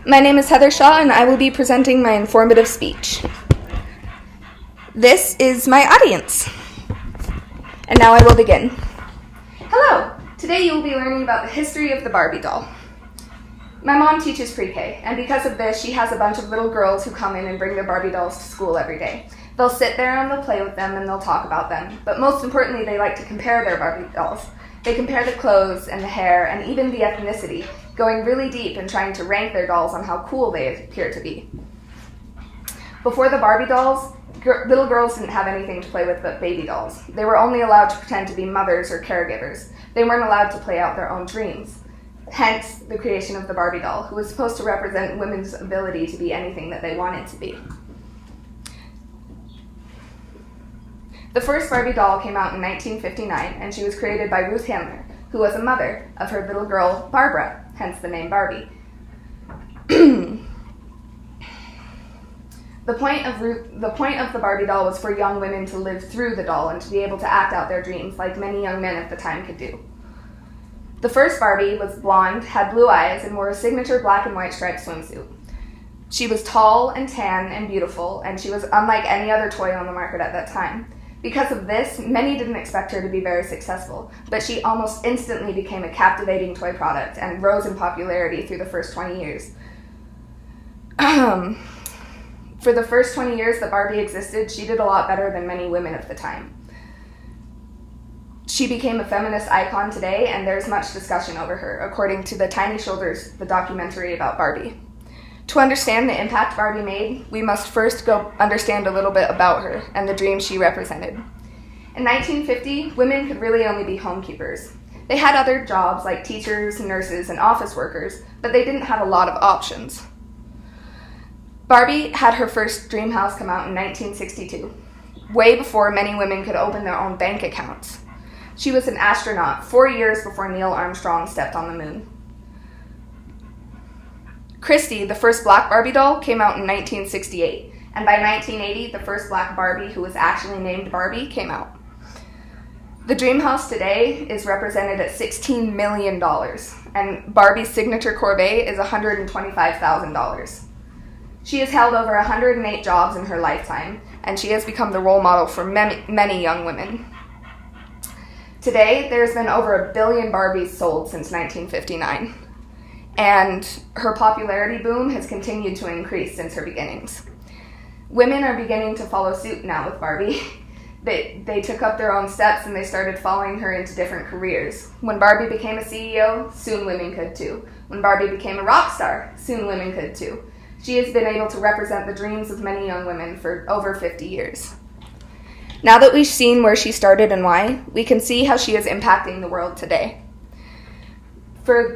My name is Heather Shaw, and I will be presenting my informative speech. This is my audience. And now I will begin. Hello! Today you will be learning about the history of the Barbie doll. My mom teaches pre-K, and because of this, she has a bunch of little girls who come in and bring their Barbie dolls to school every day. They'll sit there and they'll play with them and they'll talk about them, but most importantly, they like to compare their Barbie dolls. They compare the clothes and the hair and even the ethnicity, going really deep and trying to rank their dolls on how cool they appear to be. Before the Barbie dolls, little girls didn't have anything to play with but baby dolls. They were only allowed to pretend to be mothers or caregivers. They weren't allowed to play out their own dreams. Hence, the creation of the Barbie doll, who was supposed to represent women's ability to be anything that they wanted to be. The first Barbie doll came out in 1959, and she was created by Ruth Handler, who was a mother of her little girl, Barbara, hence the name Barbie. The point of the Barbie doll was for young women to live through the doll and to be able to act out their dreams like many young men at the time could do. The first Barbie was blonde, had blue eyes, and wore a signature black and white striped swimsuit. She was tall and tan and beautiful, and she was unlike any other toy on the market at that time. Because of this, many didn't expect her to be very successful, but she almost instantly became a captivating toy product and rose in popularity through the first 20 years. For the first 20 years that Barbie existed, she did a lot better than many women of the time. She became a feminist icon today, and there's much discussion over her, according to the Tiny Shoulders, the documentary about Barbie. To understand the impact Barbie made, we must first go understand a little bit about her and the dreams she represented. In 1950, women could really only be homekeepers. They had other jobs like teachers, nurses, and office workers, but they didn't have a lot of options. Barbie had her first dream house come out in 1962, way before many women could open their own bank accounts. She was an astronaut 4 years before Neil Armstrong stepped on the moon. Christy, the first black Barbie doll, came out in 1968, and by 1980, the first black Barbie, who was actually named Barbie, came out. The dream house today is represented at $16 million, and Barbie's signature Corvette is $125,000. She has held over 108 jobs in her lifetime, and she has become the role model for many young women. Today, there's been over 1 billion Barbies sold since 1959. And her popularity boom has continued to increase since her beginnings. Women are beginning to follow suit now with Barbie. They took up their own steps and they started following her into different careers. When Barbie became a CEO, soon women could too. When Barbie became a rock star, soon women could too. She has been able to represent the dreams of many young women for over 50 years. Now that we've seen where she started and why, we can see how she is impacting the world today.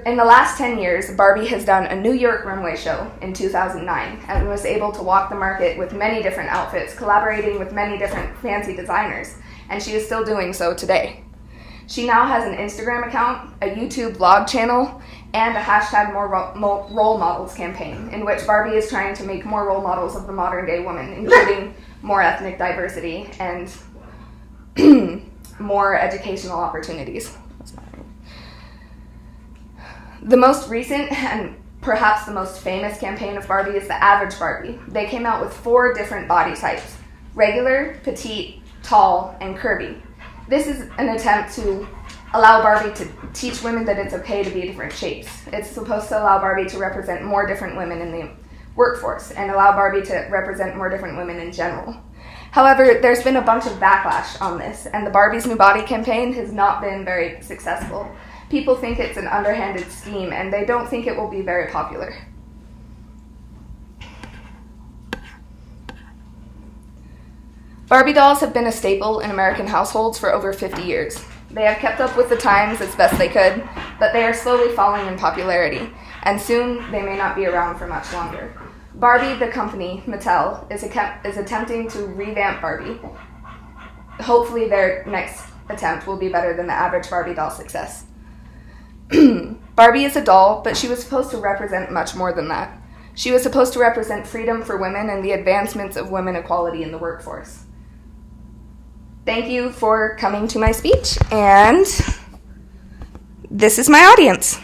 In the last 10 years, Barbie has done a New York runway show in 2009 and was able to walk the market with many different outfits, collaborating with many different fancy designers, and she is still doing so today. She now has an Instagram account, a YouTube vlog channel, and a hashtag More Role Models campaign, in which Barbie is trying to make more role models of the modern day woman, including more ethnic diversity and more educational opportunities. The most recent and perhaps the most famous campaign of Barbie is the Average Barbie. They came out with 4 different body types: regular, petite, tall, and curvy. This is an attempt to allow Barbie to teach women that it's okay to be different shapes. It's supposed to allow Barbie to represent more different women in the workforce and allow Barbie to represent more different women in general. However, there's been a bunch of backlash on this, and the Barbie's New Body campaign has not been very successful. People think it's an underhanded scheme, and they don't think it will be very popular. Barbie dolls have been a staple in American households for over 50 years. They have kept up with the times as best they could, but they are slowly falling in popularity, and soon they may not be around for much longer. Barbie, the company, Mattel, is attempting to revamp Barbie. Hopefully their next attempt will be better than the Average Barbie doll success. Barbie is a doll, but she was supposed to represent much more than that. She was supposed to represent freedom for women and the advancements of women equality in the workforce. Thank you for coming to my speech, and this is my audience.